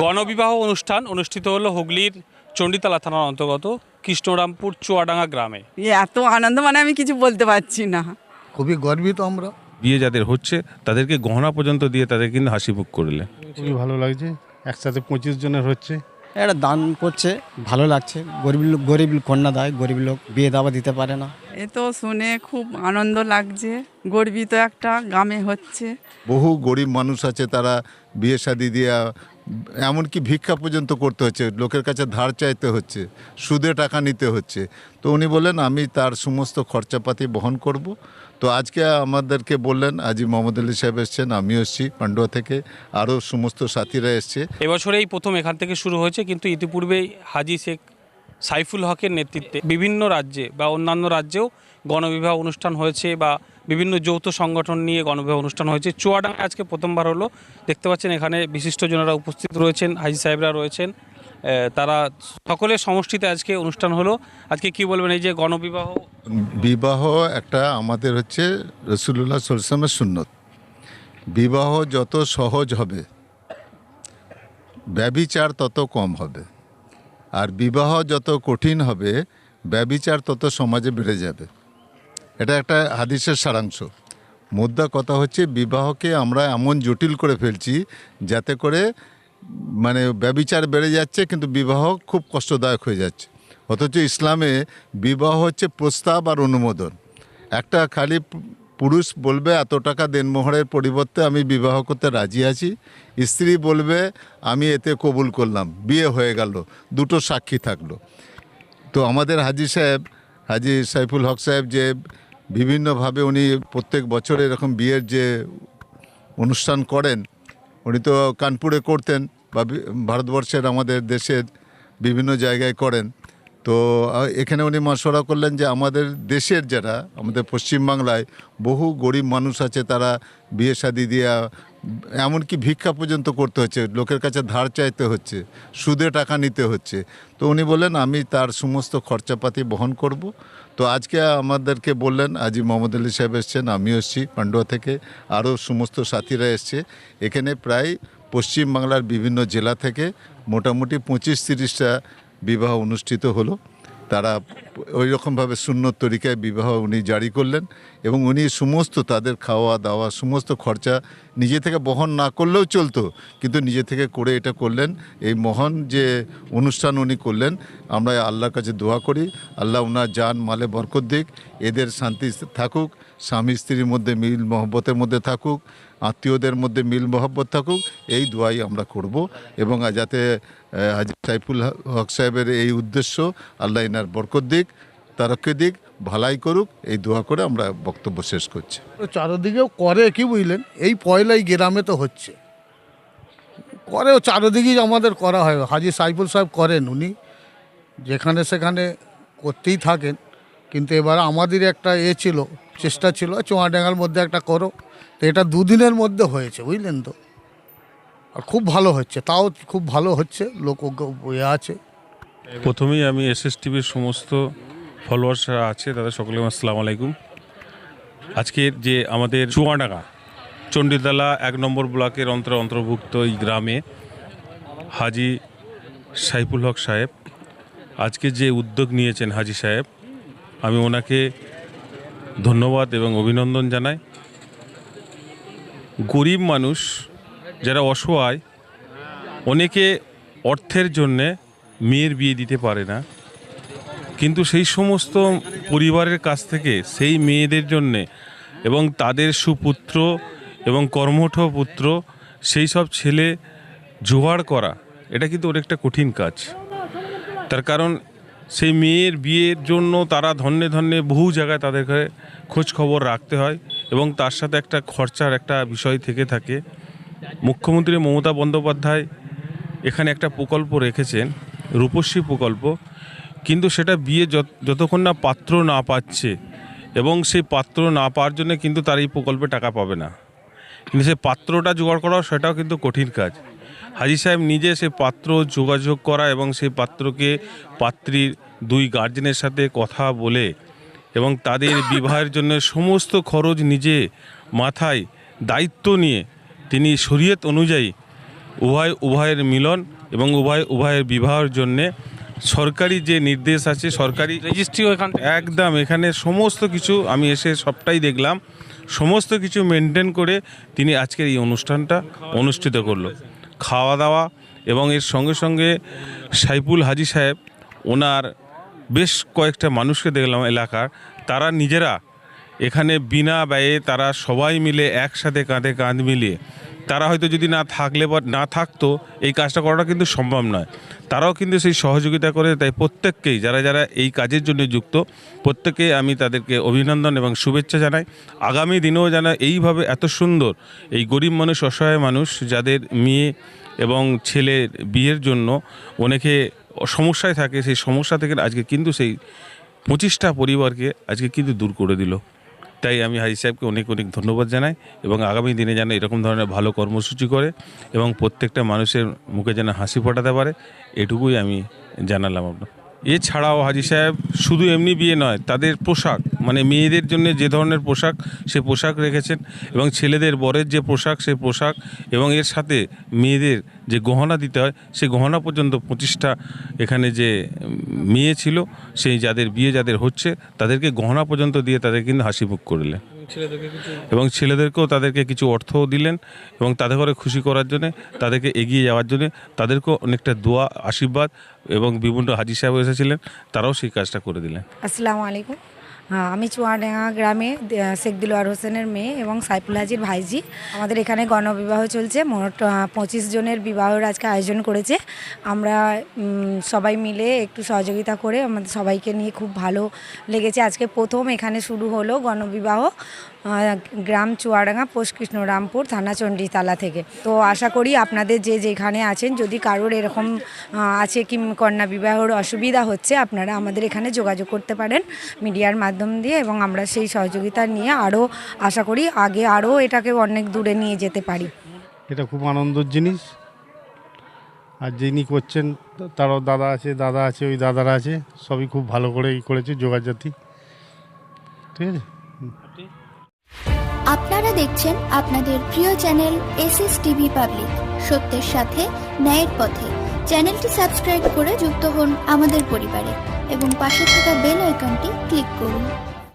গণবিবাহ অনুষ্ঠান অনুষ্ঠিত হলো হুগলির চণ্ডীতলা থানার অন্তর্গত কৃষ্ণরামপুর চুয়াডাঙ্গা গ্রামে। এত আনন্দ মানে আমি কিছু বলতে পারছি না। খুবই গর্বিত আমরা। বিয়ে যাদের হচ্ছে তাদেরকে গহনা পর্যন্ত দিয়ে তাদের কিন্তু হাসি মুখ করলে খুবই ভালো লাগছে, একসাথে 25 জনের হচ্ছে। এটা দান করছে, ভালো লাগছে। গরিব কন্যা দেয়, গরিব লোক বিয়ে দাবা দিতে পারে না। এ তো শুনে খুব আনন্দ লাগছে, গর্বিত একটা গ্রামে হচ্ছে। বহু গরিব মানুষ আছে, তারা বিয়ে শাদি দিয়ে এমনকি ভিক্ষা পর্যন্ত করতে হচ্ছে, লোকের কাছে ধার চাইতে হচ্ছে, সুদে টাকা নিতে হচ্ছে। তো উনি বললেন আমি তার সমস্ত খরচাপাতি বহন করব। তো আজকে আমাদেরকে বললেন, আজি মোহাম্মদ আলী সাহেব এসছেন, আমিও এসছি পান্ডুয়া থেকে, আরও সমস্ত সাথীরা এসছে। এবছরে এই প্রথম এখান থেকে শুরু হয়েছে, কিন্তু ইতিপূর্বেই হাজী শেখ সাইফুল হকের নেতৃত্বে বিভিন্ন রাজ্যে বা অন্যান্য রাজ্যেও গণবিবাহ অনুষ্ঠান হয়েছে বা বিভিন্ন যৌথ সংগঠন নিয়ে গণবিবাহ অনুষ্ঠান হয়েছে। চুয়াডাঙ্গায় আজকে প্রথমবার হলো। দেখতে পাচ্ছেন এখানে বিশিষ্টজনেরা উপস্থিত রয়েছেন, হাজী সাহেবরা রয়েছেন, তারা সকলের সমষ্টিতে আজকে অনুষ্ঠান হলো। আজকে কি বলবেন এই যে গণবিবাহ? বিবাহ একটা আমাদের হচ্ছে রসুল্লাহ সাল্লাল্লাহু আলাইহি ওয়াসাল্লামের সুন্নত। বিবাহ যত সহজ হবে, ব্যভিচার তত কম হবে। আর বিবাহ যত কঠিন হবে, ব্যভিচার তত সমাজে বেড়ে যাবে। এটা একটা হাদিসের সারাংশ। মুদ্রা কথা হচ্ছে, বিবাহকে আমরা এমন জটিল করে ফেলছি যাতে করে মানে ব্যভিচার বেড়ে যাচ্ছে, কিন্তু বিবাহ খুব কষ্টদায়ক হয়ে যাচ্ছে। অথচ ইসলামে বিবাহ হচ্ছে প্রস্তাব আর অনুমোদন। একটা খালি পুরুষ বলবে এত টাকা দেনমোহরের পরিবর্তে আমি বিবাহ করতে রাজি আছি, স্ত্রী বলবে আমি এতে কবুল করলাম, বিয়ে হয়ে গেল, দুটো সাক্ষী থাকলো। তো আমাদের হাজী সাহেব, হাজী সাইফুল হক সাহেব, যে বিভিন্নভাবে উনি প্রত্যেক বছর এরকম বিয়ের যে অনুষ্ঠান করেন, উনি তো কানপুরে করতেন বা ভারতবর্ষের আমাদের দেশের বিভিন্ন জায়গায় করেন। তো এখানে উনি মশওয়ারা করলেন যে আমাদের দেশের যারা, আমাদের পশ্চিমবাংলায় বহু গরিব মানুষ আছে, তারা বিয়ে শাদি দিয়ে এমনকি ভিক্ষা পর্যন্ত করতে হচ্ছে, লোকের কাছে ধার চাইতে হচ্ছে, সুদে টাকা নিতে হচ্ছে। তো উনি বললেন আমি তার সমস্ত খরচাপাতি বহন করব। তো আজকে আমাদেরকে বললেন, আজি মোহাম্মদ আলী সাহেব এসছেন, আমিও এসছি পান্ডুয়া থেকে, আরও সমস্ত সাথীরা এসছে। এখানে প্রায় পশ্চিমবাংলার বিভিন্ন জেলা থেকে মোটামুটি 25-30টা বিবাহ অনুষ্ঠিত হলো। তারা ওই রকমভাবে সুন্নত তরিকায় বিবাহ উনি জারি করলেন, এবং উনি সমস্ত তাদের খাওয়া দাওয়া সমস্ত খরচা নিজে থেকে বহন না করলেও চলতো, কিন্তু নিজে থেকে করে এটা করলেন। এই মহান যে অনুষ্ঠান উনি করলেন, আমরা আল্লাহর কাছে দোয়া করি আল্লাহ ওনার জান মালে বরকত দিক, এদের শান্তি থাকুক, স্বামী স্ত্রীর মধ্যে মিল মহব্বতের মধ্যে থাকুক, আত্মীয়দের মধ্যে মিল মহব্বত থাকুক, এই দোয়াই আমরা করব। এবং যাতে হাজী সাইফুল হক সাহেবের এই উদ্দেশ্য, আল্লাহ ইনার বরকত দিক, তারক্কি দিক, ভালাই করুক, এই দোয়া করে আমরা বক্তব্য শেষ করছি। চারদিকেও করে কি বুঝলেন, এই পয়লাই গ্রামে তো হচ্ছে, করে চারদিকেই আমাদের করা হয়। হাজী সাইফুল সাহেব করেন, উনি যেখানে সেখানে করতেই থাকেন। কিন্তু এবার আমাদের একটা ছিল, চেষ্টা ছিল চুয়াডাঙ্গার মধ্যে একটা করো, তো এটা 2 দিনের মধ্যে হয়েছে বুঝলেন তো। আর খুব ভালো হচ্ছে, তাও খুব ভালো হচ্ছে, লোক আছে। প্রথমেই আমি SSTVর সমস্ত ফলোয়ার্সরা আছে তাদের সকলে আসসালামু আলাইকুম। আজকের যে আমাদের চুয়াডাঙ্গা চণ্ডীতলা 1 নম্বর ব্লকের অন্তর্ভুক্ত এই গ্রামে হাজী সাইফুল হক সাহেব আজকে যে উদ্যোগ নিয়েছেন, হাজী সাহেব, আমি ওনাকে ধন্যবাদ এবং অভিনন্দন জানাই। গরিব মানুষ যারা অসহায়, অনেকে অর্থের জন্যে মেয়ের বিয়ে দিতে পারে না, কিন্তু সেই সমস্ত পরিবারের কাছ থেকে সেই মেয়েদের জন্যে এবং তাদের সুপুত্র এবং কর্মঠ পুত্র, সেই সব ছেলে জোগাড় করা, এটা কিন্তু অনেকটা কঠিন কাজ। তার কারণ সেই মেয়ের বিয়ের জন্য তারা ধন্যে ধন্যে বহু জায়গায় তাদেরকে খোঁজ খবর রাখতে হয়, এবং তার সাথে একটা খরচার একটা বিষয় থেকে থাকে। মুখ্যমন্ত্রী মমতা বন্দ্যোপাধ্যায় এখানে একটা প্রকল্প রেখেছেন, রূপশ্রী প্রকল্প, কিন্তু সেটা বিয়ে যতক্ষণ না পাত্র না পাচ্ছে, এবং সেই পাত্র না পাওয়ার জন্য কিন্তু তার এই প্রকল্পে টাকা পাবে না। কিন্তু সেই পাত্রটা জোগাড় করা, সেটাও কিন্তু কঠিন কাজ। হাজী সাহেব নিজে সেই পাত্র যোগাযোগ করা এবং সেই পাত্রকে পাত্রীর 2 গার্জেনের সাথে কথা বলে এবং তাদের বিবাহের জন্য সমস্ত খরচ নিজে মাথায় দায়িত্ব নিয়ে তিনি শরীয়ত অনুযায়ী উভয়ের মিলন এবং উভয়ের বিবাহের জন্যে সরকারি যে নির্দেশ আছে, সরকারি রেজিস্ট্রিও এখান থেকে একদম এখানে সমস্ত কিছু আমি এসে সবটাই দেখলাম, সমস্ত কিছু মেনটেন করে তিনি আজকের এই অনুষ্ঠানটা অনুষ্ঠিত করলো। খাওয়া দাওয়া এবং এর সঙ্গে সঙ্গে সাইফুল হাজি সাহেব ওনার বেশ কয়েকটা মানুষকে দেখলাম এলাকার, তারা নিজেরা এখানে বিনা ব্যয়ে তারা সবাই মিলে একসাথে কাঁধে কাঁধ মিলিয়ে, তারা হয়তো যদি না থাকতো এই কাজটা করাটা কিন্তু সম্ভব নয়, তারাও কিন্তু সেই সহযোগিতা করে। তাই প্রত্যেককেই যারা এই কাজের জন্য যুক্ত প্রত্যেকে আমি তাদেরকে অভিনন্দন এবং শুভেচ্ছা জানাই। আগামী দিনেও যেন এইভাবে এত সুন্দর এই গরিব মানুষ, অসহায় মানুষ যাদের মেয়ে এবং ছেলের বিয়ের জন্য অনেকে সমস্যায় থাকে, সেই সমস্যা থেকে আজকে কিন্তু সেই 25টা পরিবারকে আজকে কিন্তু দূর করে দিল। তাই আমি হাজি সাহেবকে অনেক অনেক ধন্যবাদ জানাই এবং আগামী দিনে যেন এরকম ধরনের ভালো কর্মসূচি করে এবং প্রত্যেকটা মানুষের মুখে যেন হাসি ফোটাতে পারে, এটুকুই আমি জানালাম আপনার। এছাড়াও হাজি সাহেব শুধু এমনি বিয়ে নয়, তাদের পোশাক মানে মেয়েদের জন্য যে ধরনের পোশাক সে পোশাক রেখেছেন এবং ছেলেদের বরের যে পোশাক সে পোশাক এবং এর সাথে মেয়েদের যে গহনা দিতে হয় সেই গহনা পর্যন্ত 25টা এখানে যে মেয়ে ছিল সেই যাদের হচ্ছে তাদেরকে গহনা পর্যন্ত দিয়ে তাদের কিন্তু হাসি মুখ করলেন এবং ছেলেদেরকেও তাদেরকে কিছু অর্থও দিলেন এবং তাদের ঘরে খুশি করার জন্য, তাদেরকে এগিয়ে যাওয়ার জন্য তাদেরকেও অনেকটা দোয়া আশীর্বাদ এবং বিভিন্ন হাজি সাহেব এসেছিলেন তারাও সেই কাজটা করে দিলেন। আসসালামু আলাইকুম। আমি চুয়াডাঙ্গা গ্রামে শেখ দিলওয়ার হোসেনের মেয়ে এবং সাইফুল হাজির ভাইজি। আমাদের এখানে গণবিবাহ চলছে, মোট 25 জনের বিবাহের আজকে আয়োজন করেছে। আমরা সবাই মিলে একটু সহযোগিতা করে আমাদের সবাইকে নিয়ে খুব ভালো লেগেছে। আজকে প্রথম এখানে শুরু হলো গণবিবাহ, গ্রাম চুয়াডাঙ্গা, পোস্ট কৃষ্ণরামপুর, থানা চণ্ডীতলা থেকে। তো আশা করি আপনাদের যেখানে আছেন যদি কারোর এরকম আছে কি কন্যা বিবাহের অসুবিধা হচ্ছে, আপনারা আমাদের এখানে যোগাযোগ করতে পারেন মিডিয়ার মাধ্যম দিয়ে এবং আমরা সেই সহযোগিতা নিয়ে আরও আশা করি আরও এটাকে অনেক দূরে নিয়ে যেতে পারি। এটা খুব আনন্দের জিনিস। আর যিনি করছেন তারও দাদা আছে, ওই দাদারা আছে, সবই খুব ভালো করে করেছে যোগাযোগী। ঠিক আছে। আপনারা দেখছেন আপনাদের প্রিয় চ্যানেল SSTV পাবলিক, সত্যের সাথে ন্যায়ের পথে। চ্যানেলটি সাবস্ক্রাইব করে যুক্ত হন আমাদের পরিবারে এবং পাশে থাকা বেল আইকনটি ক্লিক করুন।